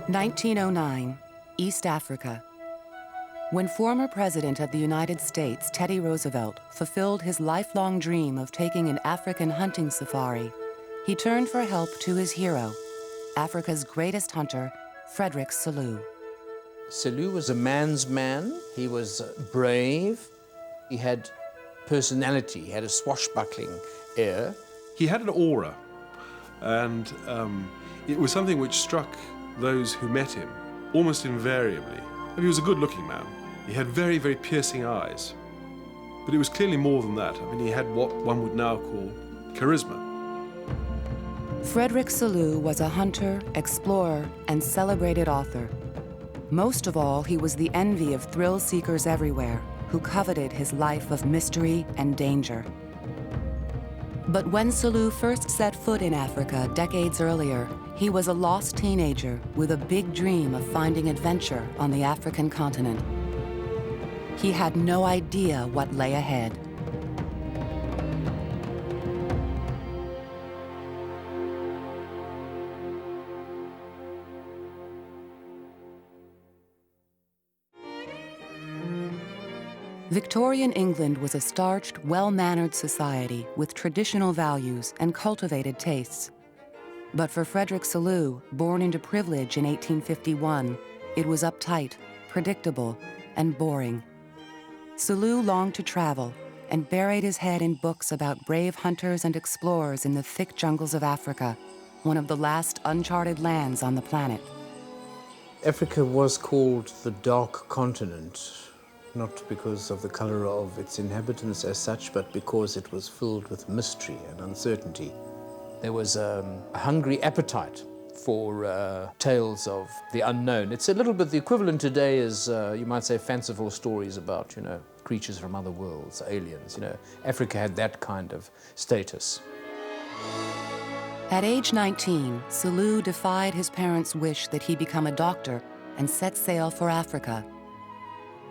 1909, East Africa. When former President of the United States, Teddy Roosevelt, fulfilled his lifelong dream of taking an African hunting safari, he turned for help to his hero, Africa's greatest hunter, Frederick Selous. Selous was a man's man. He was brave. He had personality. He had a swashbuckling air. He had an aura, and it was something which struck those who met him almost invariably. He was a good-looking man. He had very, very piercing eyes. But it was clearly more than that. I mean, he had what one would now call charisma. Frederick Selous was a hunter, explorer, and celebrated author. Most of all, he was the envy of thrill-seekers everywhere who coveted his life of mystery and danger. But when Selous first set foot in Africa decades earlier, he was a lost teenager with a big dream of finding adventure on the African continent. He had no idea what lay ahead. Victorian England was a starched, well-mannered society with traditional values and cultivated tastes. But for Frederick Selous, born into privilege in 1851, it was uptight, predictable, and boring. Selous longed to travel and buried his head in books about brave hunters and explorers in the thick jungles of Africa, one of the last uncharted lands on the planet. Africa was called the Dark Continent, not because of the color of its inhabitants as such, but because it was filled with mystery and uncertainty. There was a hungry appetite for tales of the unknown. It's a little bit the equivalent today as, you might say, fanciful stories about, creatures from other worlds, aliens. Africa had that kind of status. At age 19, Selous defied his parents' wish that he become a doctor and set sail for Africa.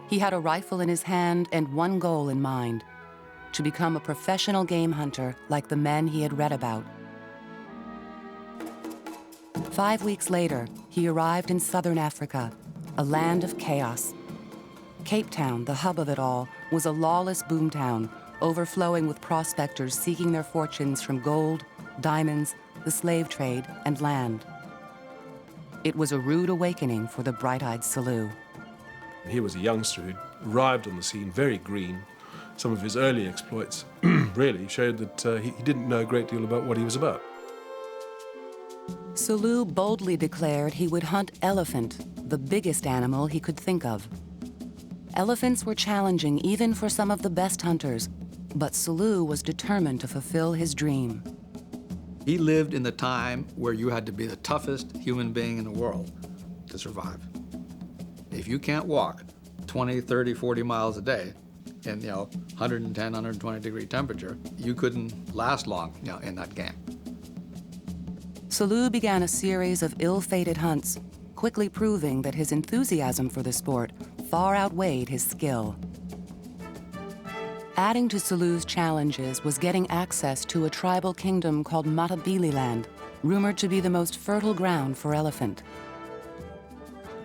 He had a rifle in his hand and one goal in mind: to become a professional game hunter like the men he had read about. 5 weeks later, he arrived in southern Africa, a land of chaos. Cape Town, the hub of it all, was a lawless boomtown, overflowing with prospectors seeking their fortunes from gold, diamonds, the slave trade, and land. It was a rude awakening for the bright-eyed Selous. He was a youngster who arrived on the scene very green. Some of his early exploits really showed that he didn't know a great deal about what he was about. Selous boldly declared he would hunt elephant, the biggest animal he could think of. Elephants were challenging even for some of the best hunters, but Selous was determined to fulfill his dream. He lived in the time where you had to be the toughest human being in the world to survive. If you can't walk 20, 30, 40 miles a day in 110, 120 degree temperature, you couldn't last long in that game. Selous began a series of ill-fated hunts, quickly proving that his enthusiasm for the sport far outweighed his skill. Adding to Selous' challenges was getting access to a tribal kingdom called Matabeleland, rumored to be the most fertile ground for elephant.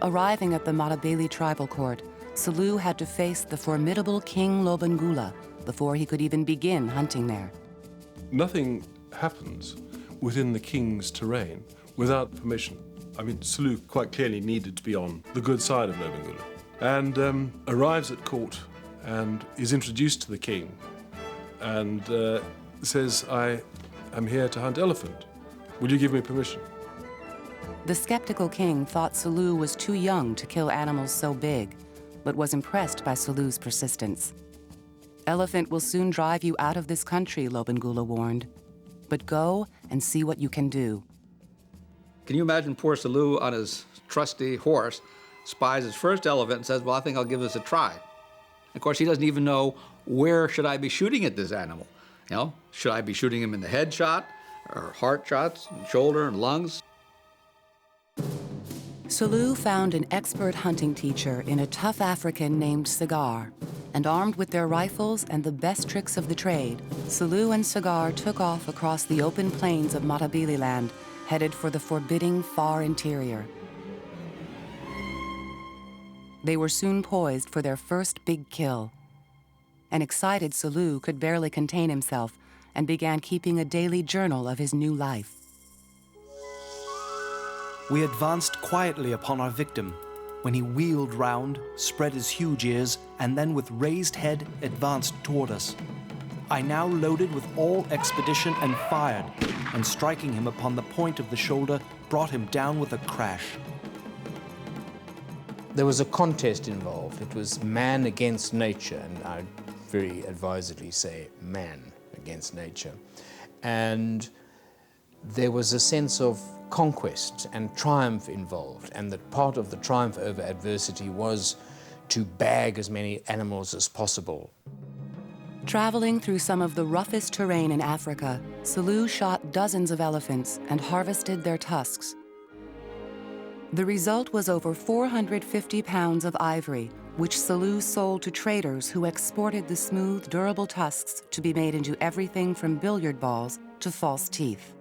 Arriving at the Matabele tribal court, Selous had to face the formidable King Lobengula before he could even begin hunting there. Nothing happens within the king's terrain without permission. I mean, Selous quite clearly needed to be on the good side of Lobengula, and arrives at court and is introduced to the king and says, "I am here to hunt elephant. Will you give me permission?" The skeptical king thought Selous was too young to kill animals so big, but was impressed by Selous' persistence. "Elephant will soon drive you out of this country," Lobengula warned. "But go and see what you can do." Can you imagine poor Selous on his trusty horse, spies his first elephant and says, "Well, I think I'll give this a try." Of course, he doesn't even know, where should I be shooting at this animal? Should I be shooting him in the head shot, or heart shots, and shoulder and lungs? Selous found an expert hunting teacher in a tough African named Cigar, and armed with their rifles and the best tricks of the trade, Selous and Cigar took off across the open plains of Matabeleland, headed for the forbidding far interior. They were soon poised for their first big kill. An excited Selous could barely contain himself and began keeping a daily journal of his new life. We advanced quietly upon our victim, when he wheeled round, spread his huge ears, and then with raised head advanced toward us. I now loaded with all expedition and fired, and striking him upon the point of the shoulder, brought him down with a crash. There was a contest involved. It was man against nature, and I'd very advisedly say man against nature. And there was a sense of conquest and triumph involved, and that part of the triumph over adversity was to bag as many animals as possible. Traveling through some of the roughest terrain in Africa, Selous shot dozens of elephants and harvested their tusks. The result was over 450 pounds of ivory, which Selous sold to traders who exported the smooth, durable tusks to be made into everything from billiard balls to false teeth.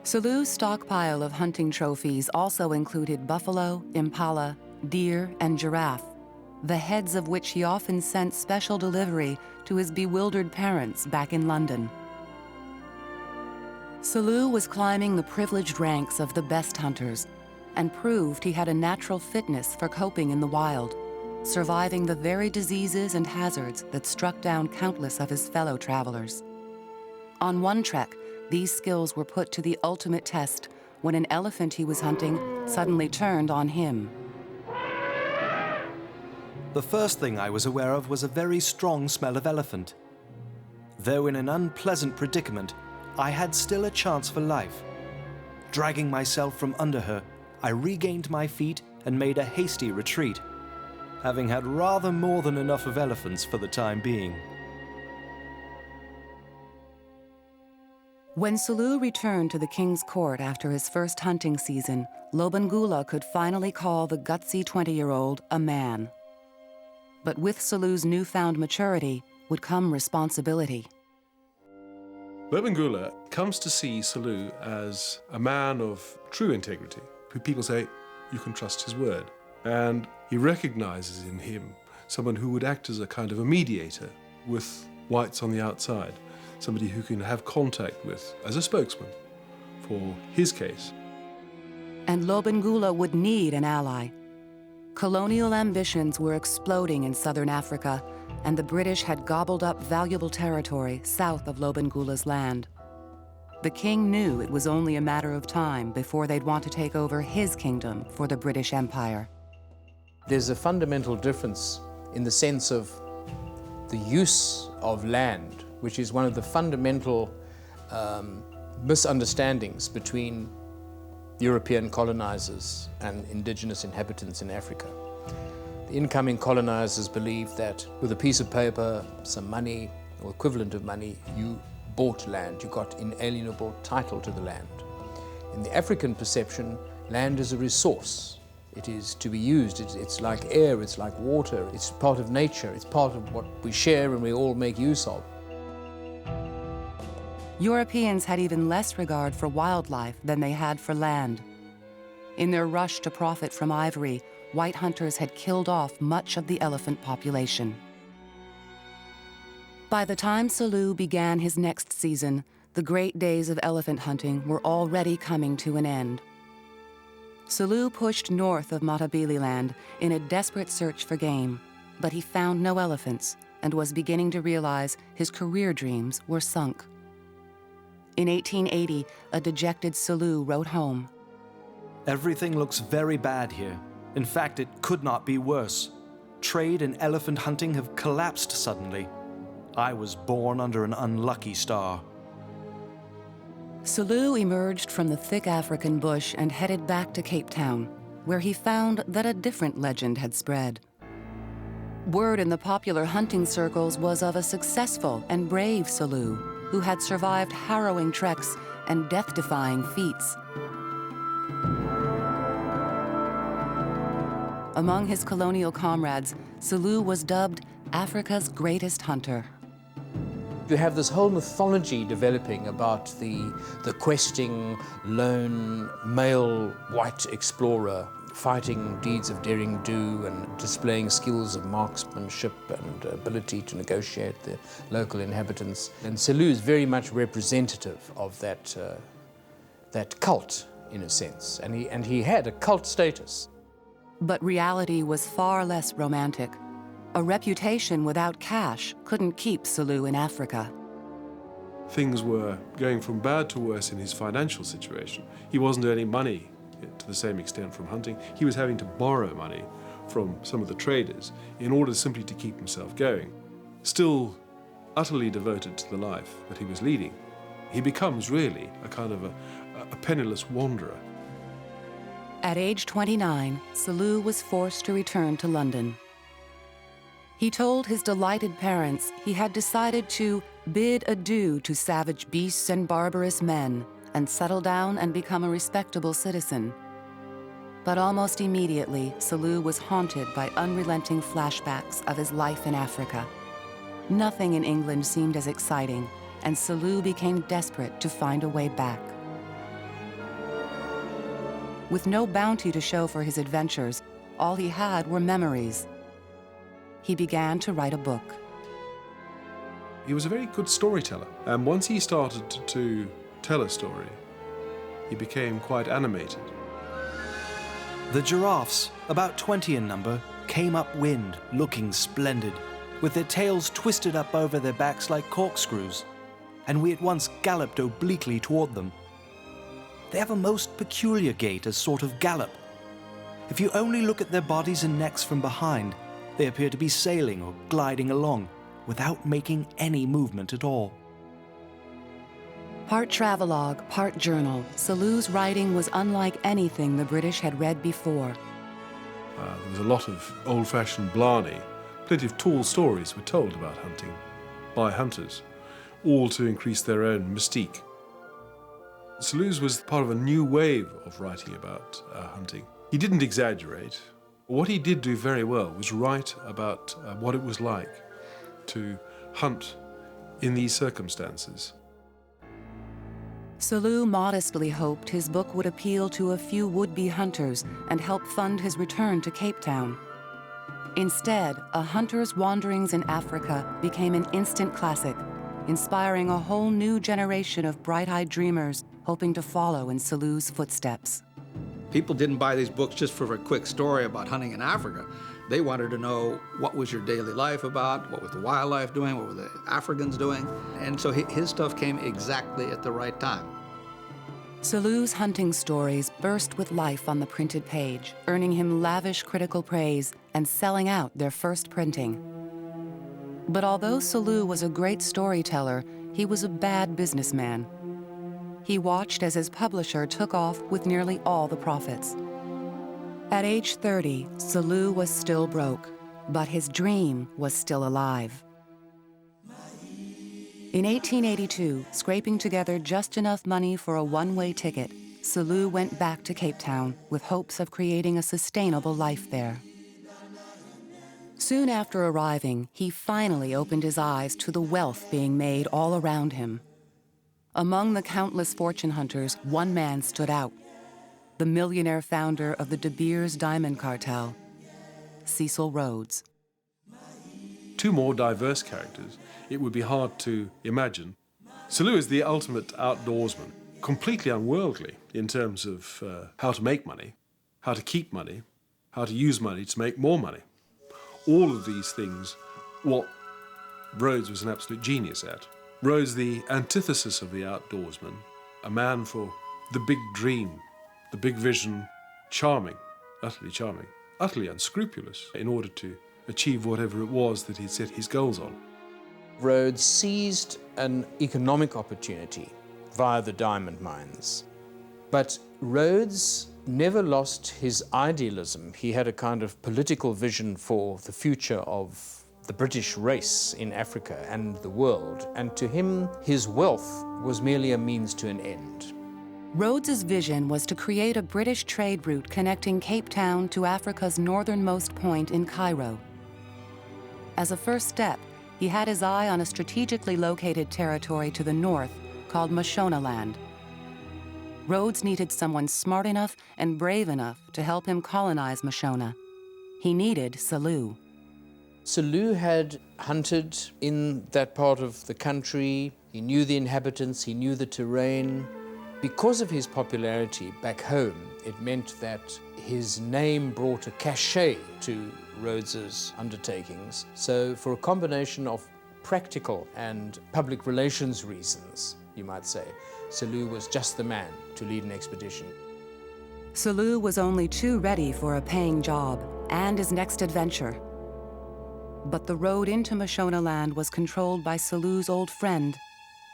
Selous' stockpile of hunting trophies also included buffalo, impala, deer, and giraffe, the heads of which he often sent special delivery to his bewildered parents back in London. Selous was climbing the privileged ranks of the best hunters and proved he had a natural fitness for coping in the wild, surviving the very diseases and hazards that struck down countless of his fellow travelers. On one trek, these skills were put to the ultimate test when an elephant he was hunting suddenly turned on him. The first thing I was aware of was a very strong smell of elephant. Though in an unpleasant predicament, I had still a chance for life. Dragging myself from under her, I regained my feet and made a hasty retreat, having had rather more than enough of elephants for the time being. When Selous returned to the king's court after his first hunting season, Lobengula could finally call the gutsy 20-year-old a man. But with Selous' newfound maturity would come responsibility. Lobengula comes to see Selous as a man of true integrity, who people say you can trust his word. And he recognizes in him someone who would act as a kind of a mediator with whites on the outside, somebody who can have contact with as a spokesman for his case. And Lobengula would need an ally. Colonial ambitions were exploding in southern Africa, and the British had gobbled up valuable territory south of Lobengula's land. The king knew it was only a matter of time before they'd want to take over his kingdom for the British Empire. There's a fundamental difference in the sense of the use of land, which is one of the fundamental misunderstandings between European colonizers and indigenous inhabitants in Africa. The incoming colonizers believed that with a piece of paper, some money, or equivalent of money, you bought land, you got inalienable title to the land. In the African perception, land is a resource. It is to be used, it's like air, it's like water, it's part of nature, it's part of what we share and we all make use of. Europeans had even less regard for wildlife than they had for land. In their rush to profit from ivory, white hunters had killed off much of the elephant population. By the time Selous began his next season, the great days of elephant hunting were already coming to an end. Selous pushed north of Matabeleland in a desperate search for game, but he found no elephants and was beginning to realize his career dreams were sunk. In 1880, a dejected Selous wrote home, Everything looks very bad here. In fact, it could not be worse. Trade and elephant hunting have collapsed suddenly. I was born under an unlucky star. Selous emerged from the thick African bush and headed back to Cape Town, where he found that a different legend had spread. Word in the popular hunting circles was of a successful and brave Selous who had survived harrowing treks and death-defying feats. Among his colonial comrades, Selous was dubbed Africa's greatest hunter. You have this whole mythology developing about the questing, lone, male, white explorer fighting deeds of daring do and displaying skills of marksmanship and ability to negotiate the local inhabitants. And Selous is very much representative of that cult, in a sense, and he had a cult status. But reality was far less romantic. A reputation without cash couldn't keep Selous in Africa. Things were going from bad to worse in his financial situation. He wasn't earning money to the same extent from hunting. He was having to borrow money from some of the traders in order simply to keep himself going. Still utterly devoted to the life that he was leading, he becomes really a kind of a penniless wanderer. At age 29, Selous was forced to return to London. He told his delighted parents he had decided to bid adieu to savage beasts and barbarous men and settle down and become a respectable citizen. But almost immediately, Selous was haunted by unrelenting flashbacks of his life in Africa. Nothing in England seemed as exciting, and Selous became desperate to find a way back. With no bounty to show for his adventures, all he had were memories. He began to write a book. He was a very good storyteller, and once he started to tell a story, he became quite animated. The giraffes, about 20 in number, came upwind, looking splendid, with their tails twisted up over their backs like corkscrews, and we at once galloped obliquely toward them. They have a most peculiar gait, a sort of gallop. If you only look at their bodies and necks from behind, they appear to be sailing or gliding along without making any movement at all. Part travelogue, part journal, Selous' writing was unlike anything the British had read before. There was a lot of old-fashioned blarney. Plenty of tall stories were told about hunting by hunters, all to increase their own mystique. Selous was part of a new wave of writing about hunting. He didn't exaggerate. What he did do very well was write about what it was like to hunt in these circumstances. Selous modestly hoped his book would appeal to a few would-be hunters and help fund his return to Cape Town. Instead, A Hunter's Wanderings in Africa became an instant classic, inspiring a whole new generation of bright-eyed dreamers hoping to follow in Selous' footsteps. People didn't buy these books just for a quick story about hunting in Africa. They wanted to know what was your daily life about, what was the wildlife doing, what were the Africans doing. And so his stuff came exactly at the right time. Selous' hunting stories burst with life on the printed page, earning him lavish critical praise and selling out their first printing. But although Selous was a great storyteller, he was a bad businessman. He watched as his publisher took off with nearly all the profits. At age 30, Selous was still broke, but his dream was still alive. In 1882, scraping together just enough money for a one-way ticket, Selous went back to Cape Town with hopes of creating a sustainable life there. Soon after arriving, he finally opened his eyes to the wealth being made all around him. Among the countless fortune hunters, one man stood out: the millionaire founder of the De Beers Diamond Cartel, Cecil Rhodes. Two more diverse characters it would be hard to imagine. Selous is the ultimate outdoorsman, completely unworldly in terms of how to make money, how to keep money, how to use money to make more money. All of these things, what Rhodes was an absolute genius at. Rhodes, the antithesis of the outdoorsman, a man for the big dream, the big vision, charming, utterly unscrupulous in order to achieve whatever it was that he'd set his goals on. Rhodes seized an economic opportunity via the diamond mines. But Rhodes never lost his idealism. He had a kind of political vision for the future of the British race in Africa and the world. And to him, his wealth was merely a means to an end. Rhodes's vision was to create a British trade route connecting Cape Town to Africa's northernmost point in Cairo. As a first step, he had his eye on a strategically located territory to the north called Mashonaland. Rhodes needed someone smart enough and brave enough to help him colonize Mashona. He needed Selous. Selous had hunted in that part of the country. He knew the inhabitants, he knew the terrain. Because of his popularity back home, it meant that his name brought a cachet to Rhodes's undertakings. So for a combination of practical and public relations reasons, you might say, Selous was just the man to lead an expedition. Selous was only too ready for a paying job and his next adventure. But the road into Mashonaland was controlled by Selous's old friend,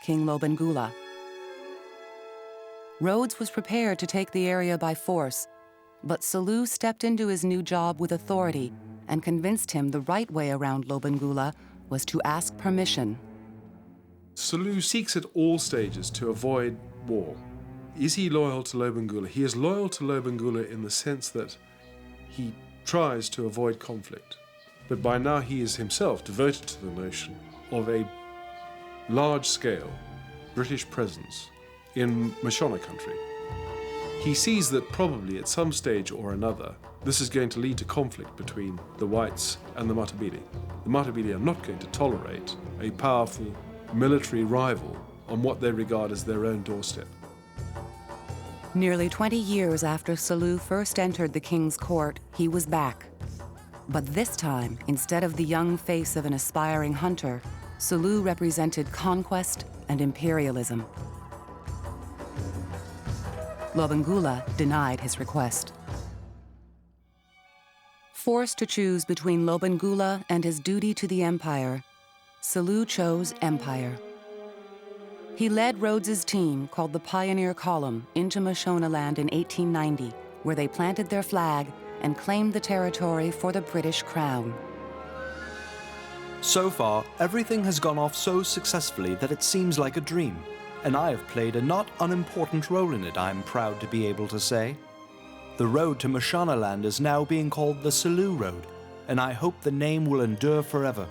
King Lobengula. Rhodes was prepared to take the area by force, but Selous stepped into his new job with authority and convinced him the right way around Lobengula was to ask permission. Selous seeks at all stages to avoid war. Is he loyal to Lobengula? He is loyal to Lobengula in the sense that he tries to avoid conflict. But by now he is himself devoted to the notion of a large-scale British presence in Mashona country. He sees that probably at some stage or another, this is going to lead to conflict between the whites and the Matabele. The Matabele are not going to tolerate a powerful military rival on what they regard as their own doorstep. Nearly 20 years after Selous first entered the king's court, he was back. But this time, instead of the young face of an aspiring hunter, Selous represented conquest and imperialism. Lobengula denied his request. Forced to choose between Lobengula and his duty to the empire, Selous chose empire. He led Rhodes's team, called the Pioneer Column, into Mashonaland in 1890, where they planted their flag and claimed the territory for the British crown. So far, everything has gone off so successfully that it seems like a dream, and I have played a not unimportant role in it, I'm proud to be able to say. The road to Mashonaland is now being called the Selous Road, and I hope the name will endure forever,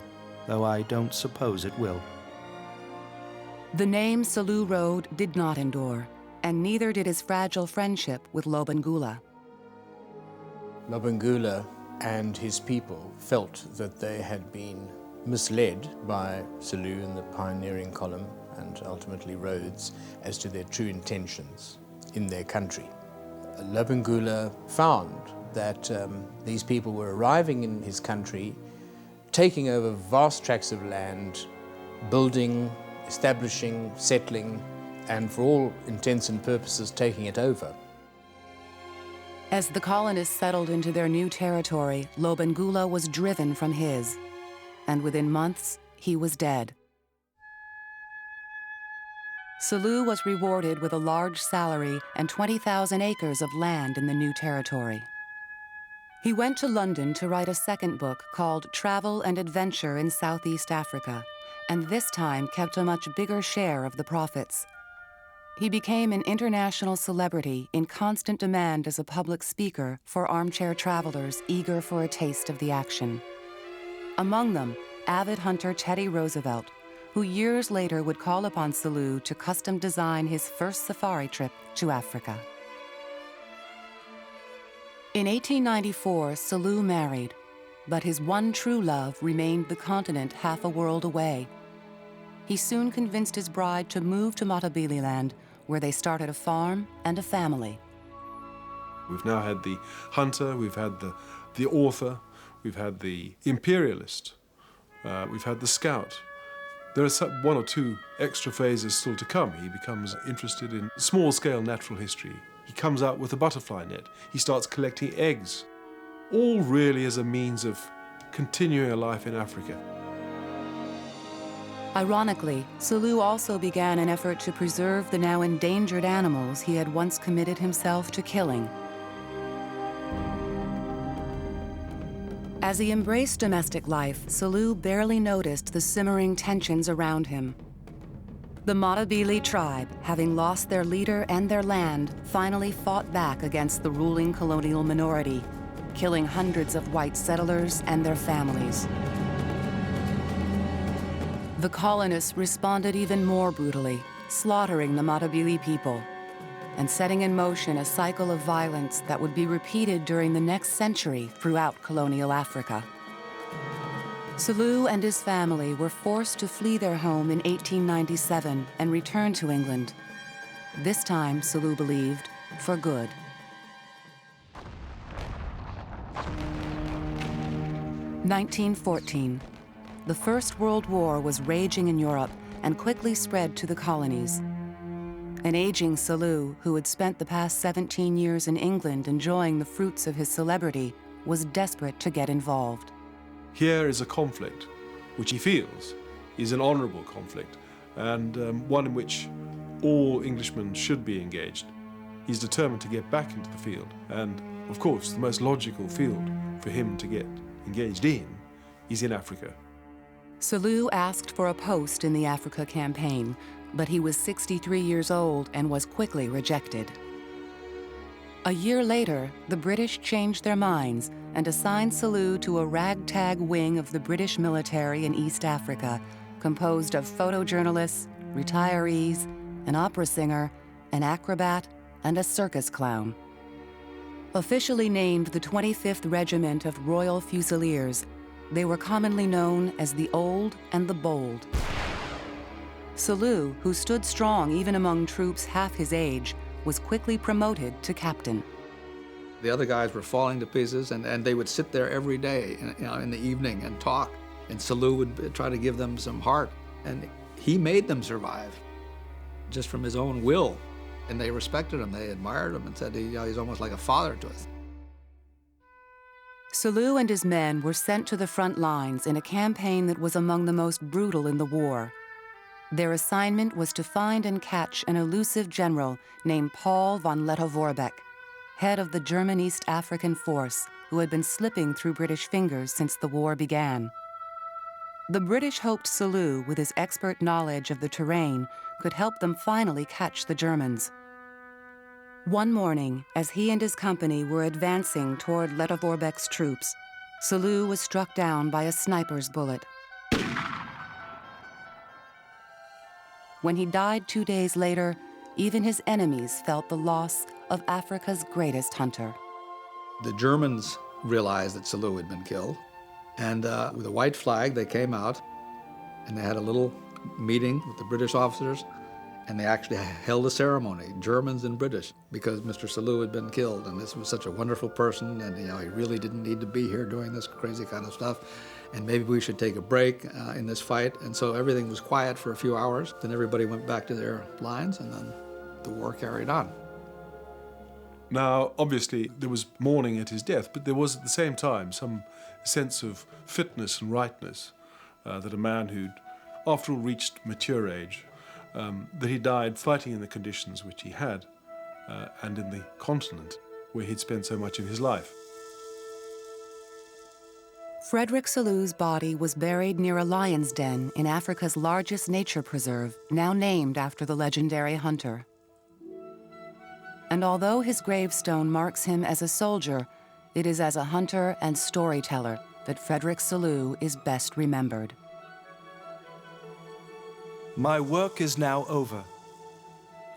though I don't suppose it will. The name Selous Road did not endure, and neither did his fragile friendship with Lobengula. Lobengula and his people felt that they had been misled by Selous and the pioneering column, and ultimately Rhodes, as to their true intentions in their country. Lobengula found that these people were arriving in his country, taking over vast tracts of land, building, establishing, settling, and for all intents and purposes taking it over. As the colonists settled into their new territory, Lobengula was driven from his, and within months, he was dead. Selous was rewarded with a large salary and 20,000 acres of land in the new territory. He went to London to write a second book called Travel and Adventure in Southeast Africa, and this time kept a much bigger share of the profits. He became an international celebrity in constant demand as a public speaker for armchair travelers eager for a taste of the action. Among them, avid hunter Teddy Roosevelt, who years later would call upon Selous to custom design his first safari trip to Africa. In 1894, Selous married, but his one true love remained the continent half a world away. He soon convinced his bride to move to Matabele land, where they started a farm and a family. We've now had the hunter, we've had the author, we've had the imperialist, we've had the scout. There are one or two extra phases still to come. He becomes interested in small-scale natural history. He comes out with a butterfly net. He starts collecting eggs, all really as a means of continuing a life in Africa. Ironically, Selous also began an effort to preserve the now endangered animals he had once committed himself to killing. As he embraced domestic life, Selous barely noticed the simmering tensions around him. The Matabele tribe, having lost their leader and their land, finally fought back against the ruling colonial minority, killing hundreds of white settlers and their families. The colonists responded even more brutally, slaughtering the Matabele people. and setting in motion a cycle of violence that would be repeated during the next century throughout colonial Africa. Selous and his family were forced to flee their home in 1897 and return to England. This time, Selous believed, for good. (1914). The First World War was raging in Europe and quickly spread to the colonies. An aging Selous, who had spent the past 17 years in England enjoying the fruits of his celebrity, was desperate to get involved. Here is a conflict which he feels is an honourable conflict, and one in which all Englishmen should be engaged. He's determined to get back into the field, and of course the most logical field for him to get engaged in is in Africa. Selous asked for a post in the Africa campaign, but he was 63 years old and was quickly rejected. A year later, the British changed their minds and assigned Selous to a ragtag wing of the British military in East Africa, composed of photojournalists, retirees, an opera singer, an acrobat, and a circus clown. Officially named the 25th Regiment of Royal Fusiliers, they were commonly known as the Old and the Bold. Selous, who stood strong even among troops half his age, was quickly promoted to captain. The other guys were falling to pieces, and they would sit there every day in the evening and talk, and Selous would try to give them some heart, and he made them survive just from his own will. And they respected him, they admired him, and said he's almost like a father to us. Selous and his men were sent to the front lines in a campaign that was among the most brutal in the war. Their assignment was to find and catch an elusive general named Paul von Lettow-Vorbeck, head of the German East African force, who had been slipping through British fingers since the war began. The British hoped Selous, with his expert knowledge of the terrain, could help them finally catch the Germans. One morning, as he and his company were advancing toward Lettow-Vorbeck's troops, Selous was struck down by a sniper's bullet. When he died 2 days later, even his enemies felt the loss of Africa's greatest hunter. The Germans realized that Selous had been killed, and with a white flag, they came out, and they had a little meeting with the British officers, and they actually held a ceremony, Germans and British, because Mr. Selous had been killed, and this was such a wonderful person, and he really didn't need to be here doing this crazy kind of stuff, and maybe we should take a break in this fight. And so everything was quiet for a few hours. Then everybody went back to their lines, and then the war carried on. Now, obviously, there was mourning at his death, but there was at the same time some sense of fitness and rightness, that a man who'd, after all, reached mature age, that he died fighting in the conditions which he had, and in the continent where he'd spent so much of his life. Frederick Selous' body was buried near a lion's den in Africa's largest nature preserve, now named after the legendary hunter. And although his gravestone marks him as a soldier, it is as a hunter and storyteller that Frederick Selous is best remembered. My work is now over,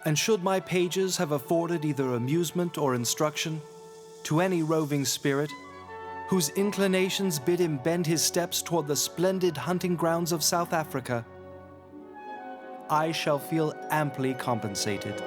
and should my pages have afforded either amusement or instruction to any roving spirit whose inclinations bid him bend his steps toward the splendid hunting grounds of South Africa, I shall feel amply compensated.